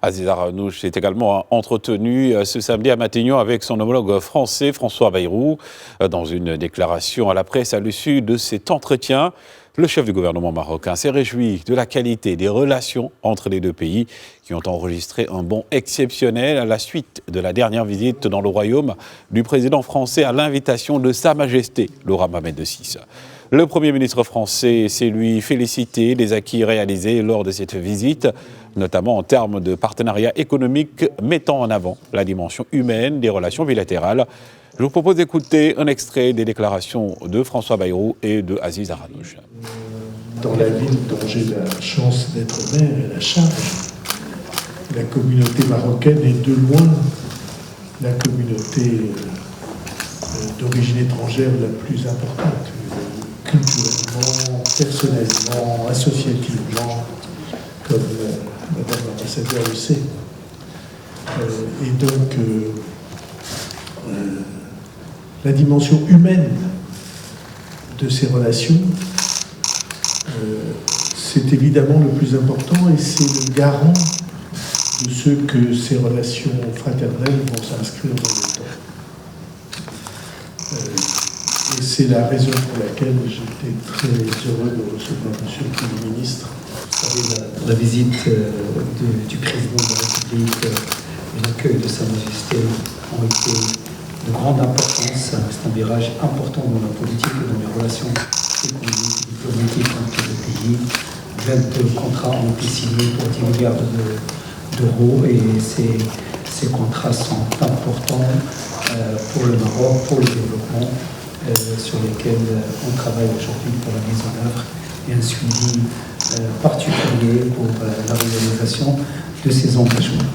Aziza Ranouch s'est également entretenu ce samedi à Matignon avec son homologue français François Bayrou. Dans une déclaration à la presse à l'issue de cet entretien, le chef du gouvernement marocain s'est réjoui de la qualité des relations entre les deux pays qui ont enregistré un bond exceptionnel à la suite de la dernière visite dans le royaume du président français à l'invitation de Sa Majesté Laura Mohamed VI. Le Premier ministre français s'est lui félicité des acquis réalisés lors de cette visite, notamment en termes de partenariat économique mettant en avant la dimension humaine des relations bilatérales. Je vous propose d'écouter un extrait des déclarations de François Bayrou et de Aziza Ranouch. Dans la ville dont j'ai la chance d'être maire et la charge, la communauté marocaine est de loin la communauté d'origine étrangère la plus importante, culturellement, personnellement, associativement, comme Madame l'ambassadeur le sait. Et donc, la dimension humaine de ces relations, c'est évidemment le plus important et c'est le garant de ce que ces relations fraternelles vont s'inscrire dans le temps. Et c'est la raison pour laquelle j'étais très heureux de recevoir Monsieur le Premier ministre. Vous savez, la visite du président de la République et l'accueil de Sa Majesté ont été de grande importance. C'est un virage important dans la politique et dans les relations économiques et diplomatiques entre les pays. 22 contrats ont été signés pour 10 milliards d'euros et ces contrats sont importants pour le Maroc, pour le développement, sur lesquels on travaille aujourd'hui pour la mise en œuvre et un suivi particulier pour la réalisation de ces engagements.